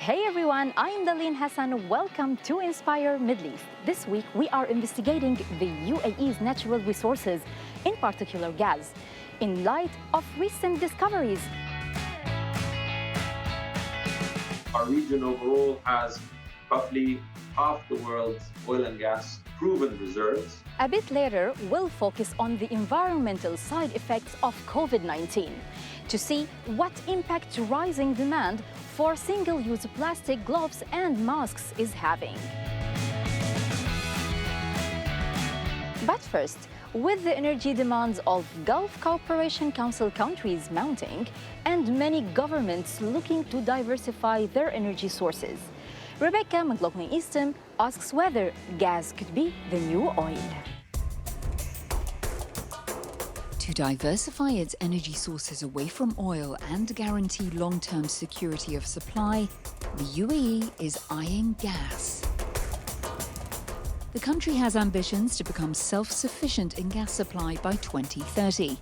Hey everyone, I'm Daleen Hassan. Welcome to Inspire Middle East. This week we are investigating the UAE's natural resources, in particular gas, in light of recent discoveries. Our region overall has roughly half the world's oil and gas proven reserves. A bit later, we'll focus on the environmental side effects of COVID-19 to see what impact rising demand for single-use plastic gloves and masks is having. But first, with the energy demands of Gulf Cooperation Council countries mounting and many governments looking to diversify their energy sources, Rebecca McLaughlin-Easton asks whether gas could be the new oil. To diversify its energy sources away from oil and guarantee long-term security of supply, the UAE is eyeing gas. The country has ambitions to become self-sufficient in gas supply by 2030.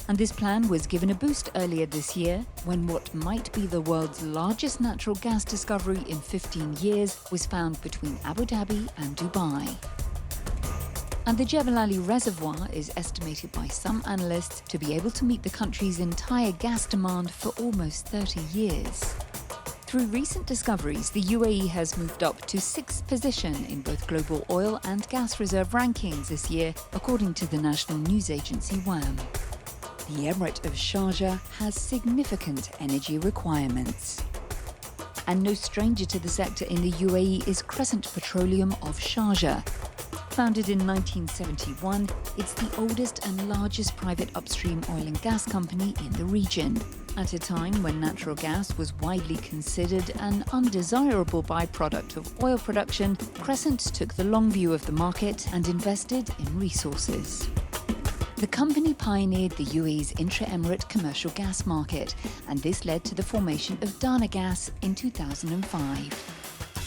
And this plan was given a boost earlier this year when what might be the world's largest natural gas discovery in 15 years was found between Abu Dhabi and Dubai. And the Jebel Ali reservoir is estimated by some analysts to be able to meet the country's entire gas demand for almost 30 years. Through recent discoveries, the UAE has moved up to 6th position in both global oil and gas reserve rankings this year, according to the national news agency WAM. The Emirate of Sharjah has significant energy requirements. And no stranger to the sector in the UAE is Crescent Petroleum of Sharjah. Founded in 1971, it's the oldest and largest private upstream oil and gas company in the region. At a time when natural gas was widely considered an undesirable byproduct of oil production, Crescent took the long view of the market and invested in resources. The company pioneered the UAE's intra-emirate commercial gas market, and this led to the formation of Dana Gas in 2005.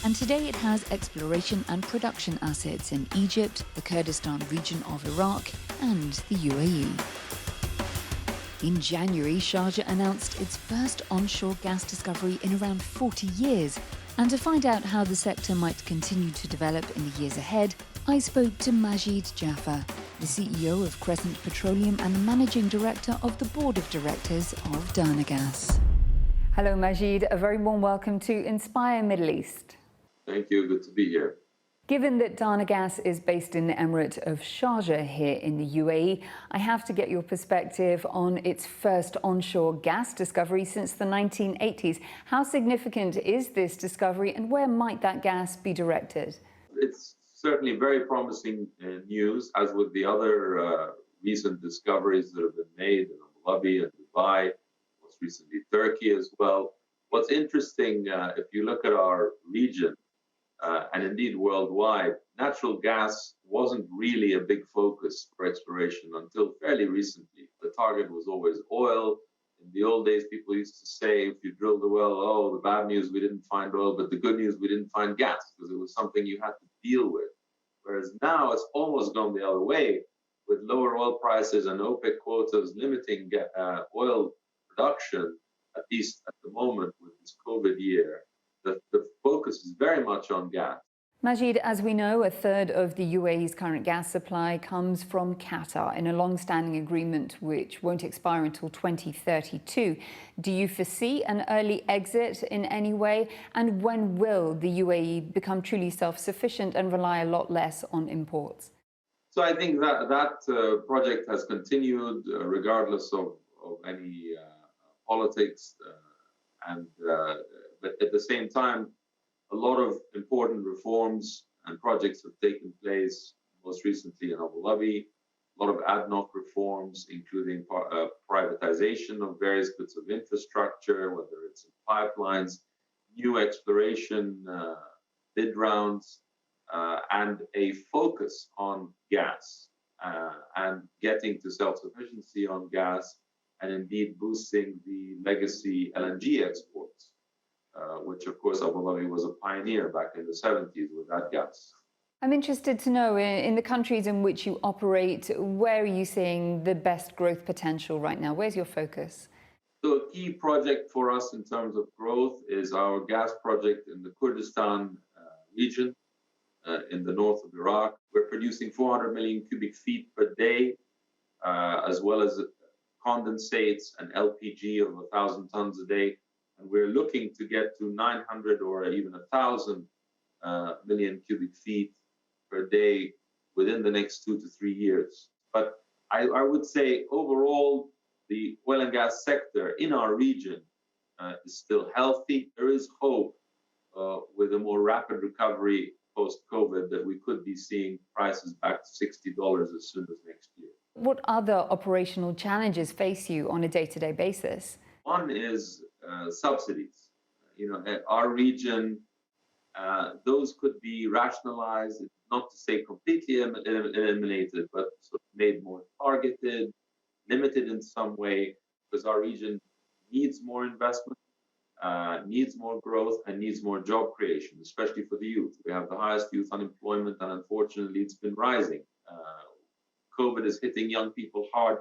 And today it has exploration and production assets in Egypt, the Kurdistan region of Iraq, and the UAE. In January, Sharjah announced its first onshore gas discovery in around 40 years. And to find out how the sector might continue to develop in the years ahead, I spoke to Majid Jaffer, the CEO of Crescent Petroleum and the Managing Director of the Board of Directors of Dana Gas. Hello, Majid. A very warm welcome to Inspire Middle East. Thank you. Good to be here. Given that Dana Gas is based in the Emirate of Sharjah here in the UAE, I have to get your perspective on its first onshore gas discovery since the 1980s. How significant is this discovery and where might that gas be directed? It's certainly very promising news, as with the other recent discoveries that have been made in Abu Dhabi and Dubai, most recently Turkey as well. What's interesting, if you look at our region, and indeed worldwide, natural gas wasn't really a big focus for exploration until fairly recently. The target was always oil. In the old days, people used to say, if you drilled a well, oh, the bad news, we didn't find oil, but the good news, we didn't find gas, because it was something you had to deal with. Whereas now it's almost gone the other way, with lower oil prices and OPEC quotas limiting oil production, at least at the moment with this COVID year. The focus is very much on gas. Majid, as we know, a third of the UAE's current gas supply comes from Qatar in a long-standing agreement which won't expire until 2032. Do you foresee an early exit in any way? And when will the UAE become truly self-sufficient and rely a lot less on imports? So I think that project has continued regardless of any politics but at the same time, a lot of important reforms and projects have taken place, most recently in Abu Dhabi, a lot of ad hoc reforms, including privatization of various bits of infrastructure, whether it's in pipelines, new exploration bid rounds, and a focus on gas and getting to self-sufficiency on gas, and indeed boosting the legacy LNG exports. Which, of course, Abu Dhabi was a pioneer back in the 70s with that gas. I'm interested to know, in the countries in which you operate, where are you seeing the best growth potential right now? Where's your focus? So a key project for us in terms of growth is our gas project in the Kurdistan region in the north of Iraq. We're producing 400 million cubic feet per day, as well as condensates and LPG of 1,000 tons a day. And we're looking to get to 900 or even 1,000 million cubic feet per day within the next 2 to 3 years. But I would say overall, the oil and gas sector in our region is still healthy. There is hope with a more rapid recovery post-COVID that we could be seeing prices back to $60 as soon as next year. What other operational challenges face you on a day-to-day basis? One is subsidies. Our region, those could be rationalized, not to say completely eliminated, but sort of made more targeted, limited in some way, because our region needs more investment, needs more growth, and needs more job creation, especially for the youth. We have the highest youth unemployment, and unfortunately, it's been rising. COVID is hitting young people hard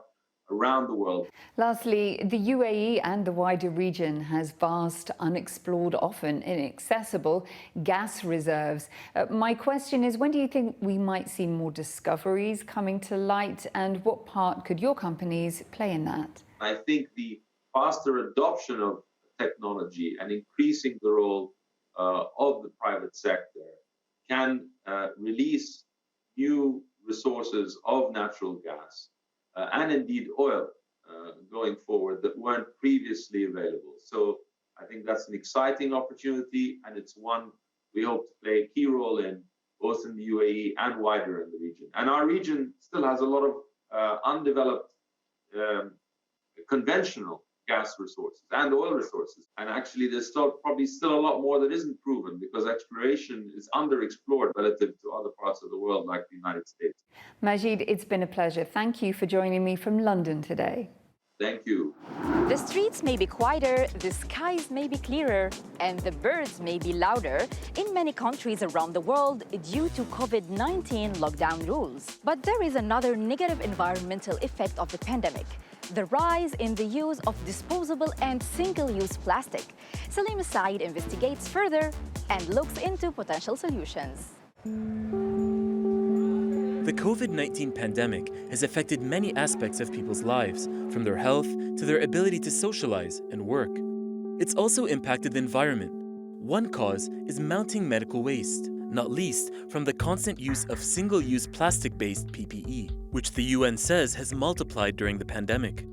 around the world. Lastly, the UAE and the wider region has vast, unexplored, often inaccessible gas reserves. My question is, when do you think we might see more discoveries coming to light, and what part could your companies play in that? I think the faster adoption of technology and increasing the role of the private sector can release new resources of natural gas and indeed oil going forward that weren't previously available. So I think that's an exciting opportunity, and it's one we hope to play a key role in, both in the UAE and wider in the region. And our region still has a lot of undeveloped conventional gas resources and oil resources. And actually, there's probably still a lot more that isn't proven, because exploration is underexplored relative to other parts of the world like the United States. Majid, it's been a pleasure. Thank you for joining me from London today. Thank you. The streets may be quieter, the skies may be clearer, and the birds may be louder in many countries around the world due to COVID-19 lockdown rules. But there is another negative environmental effect of the pandemic: the rise in the use of disposable and single-use plastic. Salim Said investigates further and looks into potential solutions. The COVID-19 pandemic has affected many aspects of people's lives, from their health to their ability to socialize and work. It's also impacted the environment. One cause is mounting medical waste, not least from the constant use of single-use plastic-based PPE, which the UN says has multiplied during the pandemic.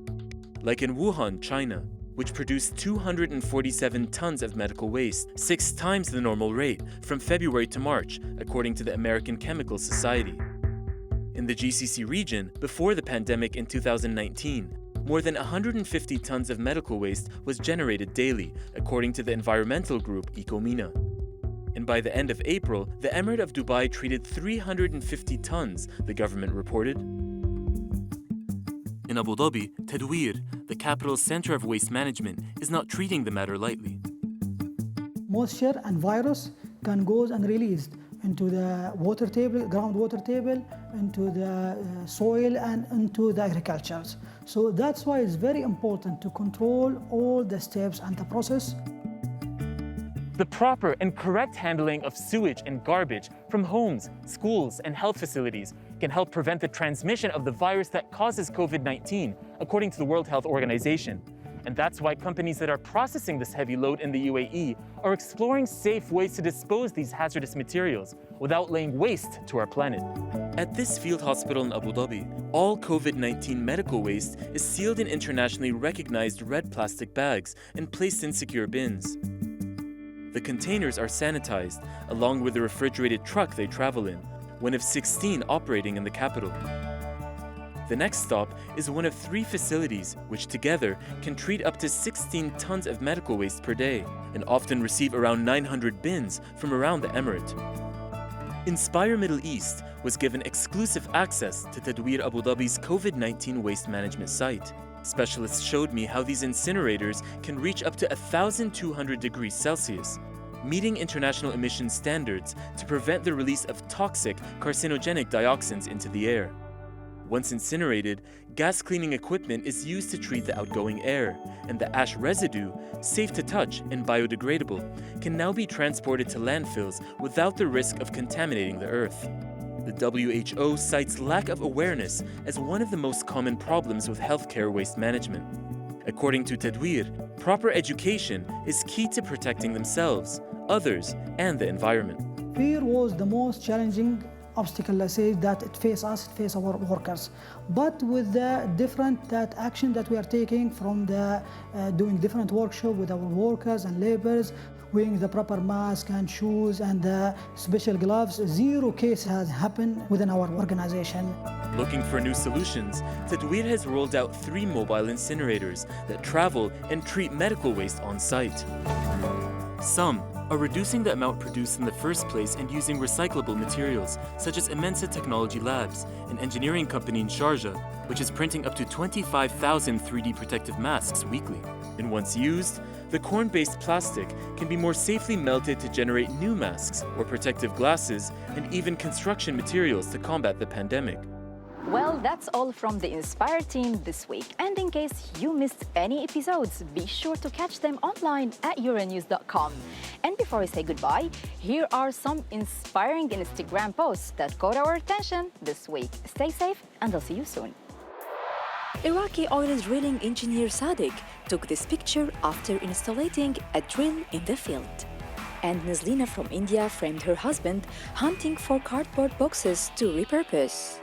Like in Wuhan, China, which produced 247 tons of medical waste, 6 times the normal rate, from February to March, according to the American Chemical Society. In the GCC region, before the pandemic in 2019, more than 150 tons of medical waste was generated daily, according to the environmental group MENA. And by the end of April, the Emirate of Dubai treated 350 tons, the government reported. In Abu Dhabi, Tadweer, the capital's center of waste management, is not treating the matter lightly. Moisture and virus can go and released into the water table, groundwater table, into the soil and into the agriculture. So that's why it's very important to control all the steps and the process. The proper and correct handling of sewage and garbage from homes, schools, and health facilities can help prevent the transmission of the virus that causes COVID-19, according to the World Health Organization. And that's why companies that are processing this heavy load in the UAE are exploring safe ways to dispose these hazardous materials without laying waste to our planet. At this field hospital in Abu Dhabi, all COVID-19 medical waste is sealed in internationally recognized red plastic bags and placed in secure bins. The containers are sanitized, along with the refrigerated truck they travel in, one of 16 operating in the capital. The next stop is one of 3 facilities, which together can treat up to 16 tons of medical waste per day, and often receive around 900 bins from around the emirate. Inspire Middle East was given exclusive access to Tadweer Abu Dhabi's COVID-19 waste management site. Specialists showed me how these incinerators can reach up to 1,200 degrees Celsius, meeting international emission standards to prevent the release of toxic carcinogenic dioxins into the air. Once incinerated, gas cleaning equipment is used to treat the outgoing air, and the ash residue, safe to touch and biodegradable, can now be transported to landfills without the risk of contaminating the earth. The WHO cites lack of awareness as one of the most common problems with healthcare waste management. According to Tadwir, proper education is key to protecting themselves, others, and the environment. Fear was the most challenging obstacle, let's say, that it face our workers. But with the different action that we are taking from the doing different workshop with our workers and laborers, wearing the proper mask and shoes and the special gloves, zero case has happened within our organization. Looking for new solutions, Tadwir has rolled out 3 mobile incinerators that travel and treat medical waste on site. Some are reducing the amount produced in the first place and using recyclable materials, such as Immensa Technology Labs, an engineering company in Sharjah, which is printing up to 25,000 3D protective masks weekly. And once used, the corn-based plastic can be more safely melted to generate new masks or protective glasses and even construction materials to combat the pandemic. Well, that's all from the Inspire team this week. And in case you missed any episodes, be sure to catch them online at euronews.com. And before we say goodbye, here are some inspiring Instagram posts that caught our attention this week. Stay safe, and I'll see you soon. Iraqi oil drilling engineer Sadiq took this picture after installing a drill in the field. And Nazlina from India framed her husband hunting for cardboard boxes to repurpose.